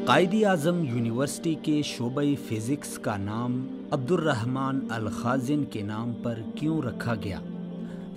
Quaid Azam university کے شعبہ physics کا نام عبدالرحمن الخازن کے نام پر کیوں رکھا گیا؟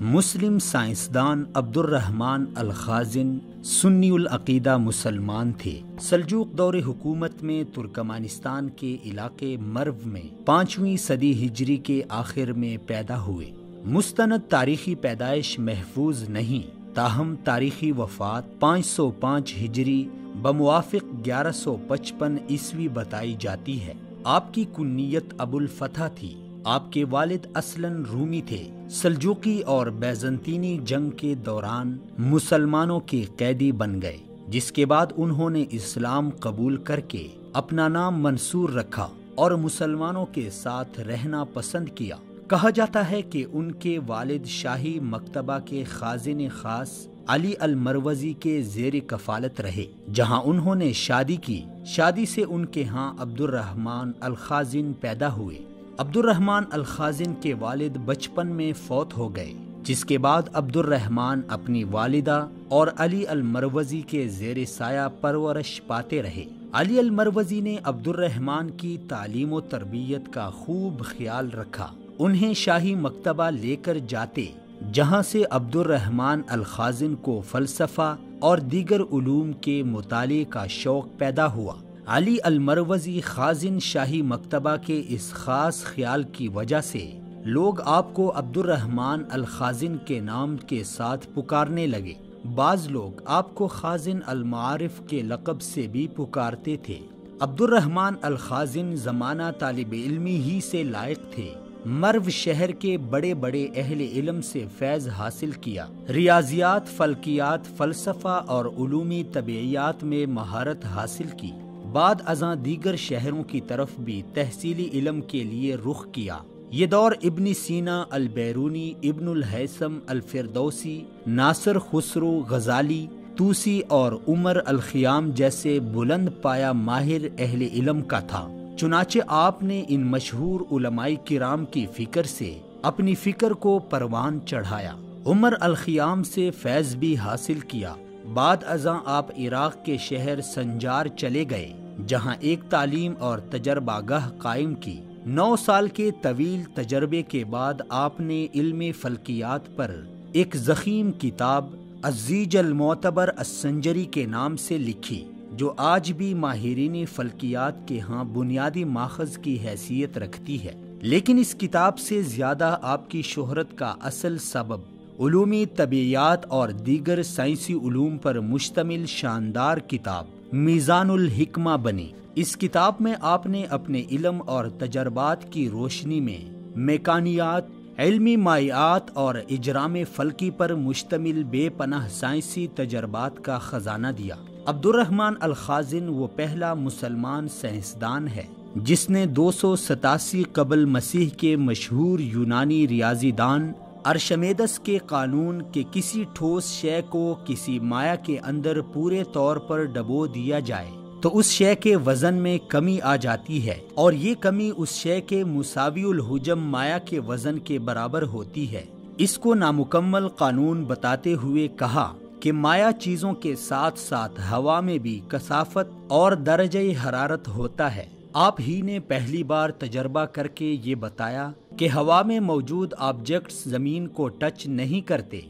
مسلم سائنسدان عبدالرحمن الخازن سنی العقیدہ مسلمان تھے۔ سلجوق دور حکومت میں ترکمانستان کے علاقے مرو میں 5ویں صدی ہجری کے آخر میں پیدا ہوئے۔ مستند تاریخی پیدائش محفوظ نہیں، تاہم تاریخی وفات 505 ہجری بموافق 1155 عیسوی بتائی جاتی ہے۔ آپ کی کنیت ابو الفتح تھی۔ آپ کے والد اصلاً رومی تھے۔ سلجوقی اور بیزنطینی جنگ کے دوران مسلمانوں کے قیدی بن گئے، جس کے بعد انہوں نے اسلام قبول کر کے اپنا نام منصور رکھا اور مسلمانوں کے ساتھ رہنا پسند کیا۔ کہا جاتا ہے کہ ان کے والد شاہی مکتبہ کے خازن خاص علی المروزی کے زیر کفالت رہے، جہاں انہوں نے شادی کی۔ شادی سے ان کے ہاں عبدالرحمن الخازن پیدا ہوئے۔ عبدالرحمن الخازن کے والد بچپن میں فوت ہو گئے، جس کے بعد عبدالرحمن اپنی والدہ اور علی المروزی کے زیر سایہ پرورش پاتے رہے۔ علی المروزی نے عبدالرحمن کی تعلیم و تربیت کا خوب خیال رکھا، انہیں شاہی مکتبہ لے کر جاتے، جہاں سے عبدالرحمن الخازن کو فلسفہ اور دیگر علوم کے مطالعے کا شوق پیدا ہوا۔ علی المروزی خازن شاہی مکتبہ کے اس خاص خیال کی وجہ سے لوگ آپ کو عبدالرحمن الخازن کے نام کے ساتھ پکارنے لگے۔ بعض لوگ آپ کو خازن المعارف کے لقب سے بھی پکارتے تھے۔ عبدالرحمن الخازن زمانہ طالب علمی ہی سے لائق تھے۔ مرو شہر کے بڑے بڑے اہل علم سے فیض حاصل کیا۔ ریاضیات، فلکیات، فلسفہ اور علومی طبیعیات میں مہارت حاصل کی۔ بعد ازاں دیگر شہروں کی طرف بھی تحصیلی علم کے لیے رخ کیا۔ یہ دور ابن سینا، البیرونی، ابن الہیثم، الفردوسی، ناصر خسرو، غزالی، توسی اور عمر الخیام جیسے بلند پایہ ماہر اہل علم کا تھا۔ چنانچہ آپ نے ان مشہور علماء کرام کی فکر سے اپنی فکر کو پروان چڑھایا۔ عمر الخیام سے فیض بھی حاصل کیا۔ بعد ازاں آپ عراق کے شہر سنجار چلے گئے، جہاں ایک تعلیم اور تجربہ گاہ قائم کی۔ 9 سال کے طویل تجربے کے بعد آپ نے علم فلکیات پر ایک ضخیم کتاب الزیج المعتبر السنجری کے نام سے لکھی، جو آج بھی ماہرین فلکیات کے ہاں بنیادی ماخذ کی حیثیت رکھتی ہے۔ لیکن اس کتاب سے زیادہ آپ کی شہرت کا اصل سبب علومی طبیعیات اور دیگر سائنسی علوم پر مشتمل شاندار کتاب میزان الحکمہ بنی۔ اس کتاب میں آپ نے اپنے علم اور تجربات کی روشنی میں میکانیات، علمی مائعات اور اجرام فلکی پر مشتمل بے پناہ سائنسی تجربات کا خزانہ دیا۔ عبدالرحمن الخازن وہ پہلا مسلمان سائنسدان ہے جس نے 287 قبل مسیح کے مشہور یونانی ریاضی دان ارشمیدس کے قانون کہ کسی ٹھوس شے کو کسی مائع کے اندر پورے طور پر ڈبو دیا جائے تو اس شے کے وزن میں کمی آ جاتی ہے، اور یہ کمی اس شے کے مساوی الحجم مائع کے وزن کے برابر ہوتی ہے، اس کو نامکمل قانون بتاتے ہوئے کہا کہ مائع چیزوں کے ساتھ ساتھ ہوا میں بھی کثافت اور درجہ حرارت ہوتا ہے۔ آپ ہی نے پہلی بار تجربہ کر کے یہ بتایا کہ ہوا میں موجود آبجیکٹس زمین کو ٹچ نہیں کرتے۔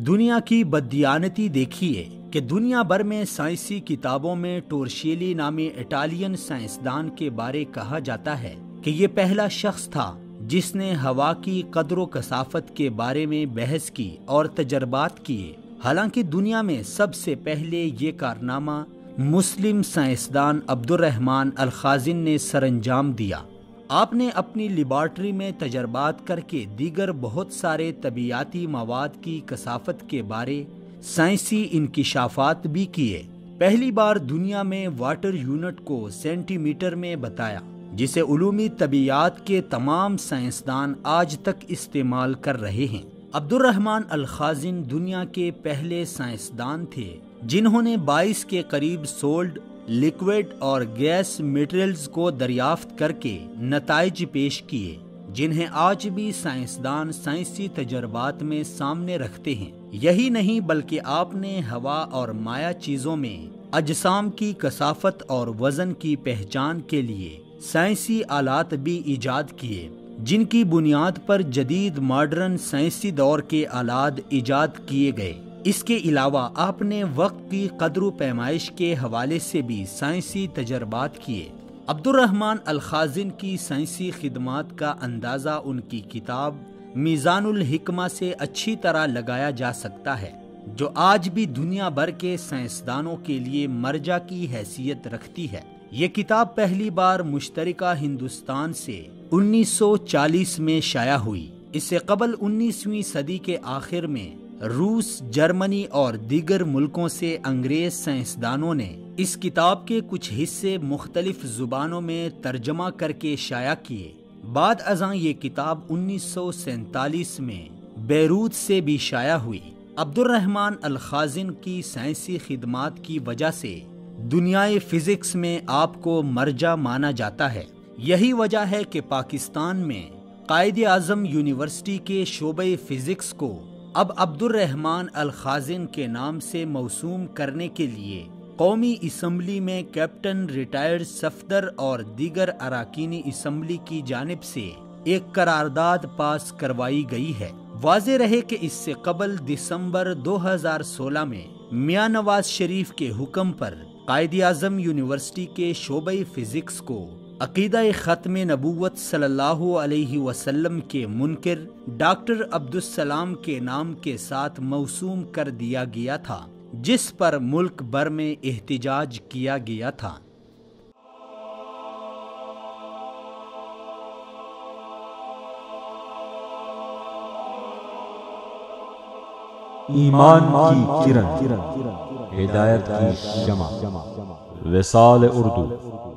دنیا کی بددیانتی دیکھیے کہ دنیا بھر میں سائنسی کتابوں میں ٹورشیلی نامی اٹالین سائنسدان کے بارے کہا جاتا ہے کہ یہ پہلا شخص تھا جس نے ہوا کی قدر و کثافت کے بارے میں بحث کی اور تجربات کیے۔ حالانکہ دنیا میں سب سے پہلے یہ کارنامہ مسلم سائنسدان عبدالرحمن الخازن نے سر انجام دیا۔ آپ نے اپنی لیبارٹری میں تجربات کر کے دیگر بہت سارے طبیعیاتی مواد کی کثافت کے بارے سائنسی انکشافات بھی کیے۔ پہلی بار دنیا میں واٹر یونٹ کو سینٹی میٹر میں بتایا، جسے علومی طبیعیات کے تمام سائنسدان آج تک استعمال کر رہے ہیں۔ عبدالرحمن الخازن دنیا کے پہلے سائنسدان تھے جنہوں نے 22 کے قریب سولڈ، لیکوڈ اور گیس میٹیریلز کو دریافت کر کے نتائج پیش کیے، جنہیں آج بھی سائنسدان سائنسی تجربات میں سامنے رکھتے ہیں۔ یہی نہیں بلکہ آپ نے ہوا اور مائع چیزوں میں اجسام کی کثافت اور وزن کی پہچان کے لیے سائنسی آلات بھی ایجاد کیے، جن کی بنیاد پر جدید ماڈرن سائنسی دور کے آلات ایجاد کیے گئے۔ اس کے علاوہ آپ نے وقت کی قدر و پیمائش کے حوالے سے بھی سائنسی تجربات کیے۔ عبد الرحمن الخازن کی سائنسی خدمات کا اندازہ ان کی کتاب میزان الحکمہ سے اچھی طرح لگایا جا سکتا ہے، جو آج بھی دنیا بھر کے سائنسدانوں کے لیے مرجع کی حیثیت رکھتی ہے۔ یہ کتاب پہلی بار مشترکہ ہندوستان سے 1940 میں شائع ہوئی۔ اس سے قبل 19ویں صدی کے آخر میں روس، جرمنی اور دیگر ملکوں سے انگریز سائنسدانوں نے اس کتاب کے کچھ حصے مختلف زبانوں میں ترجمہ کر کے شائع کیے۔ بعد ازاں یہ کتاب 1947 میں بیروت سے بھی شائع ہوئی۔ عبد الرحمن الخازن کی سائنسی خدمات کی وجہ سے دنیائے فزکس میں آپ کو مرجع مانا جاتا ہے۔ یہی وجہ ہے کہ پاکستان میں قائد اعظم یونیورسٹی کے شعبہ فزکس کو اب عبد الرحمن الخازن کے نام سے موسوم کرنے کے لیے قومی اسمبلی میں کیپٹن ریٹائرڈ صفدر اور دیگر اراکین اسمبلی کی جانب سے ایک قرارداد پاس کروائی گئی ہے۔ واضح رہے کہ اس سے قبل دسمبر 2016 میں میاں نواز شریف کے حکم پر قائد اعظم یونیورسٹی کے شعبہ فزکس کو عقیدہ ختم نبوت صلی اللہ علیہ وسلم کے منکر ڈاکٹر عبدالسلام کے نام کے ساتھ موسوم کر دیا گیا تھا، جس پر ملک بھر میں احتجاج کیا گیا تھا۔ ایمان کی کرن، ہدایت کی شمع، وصال اردو۔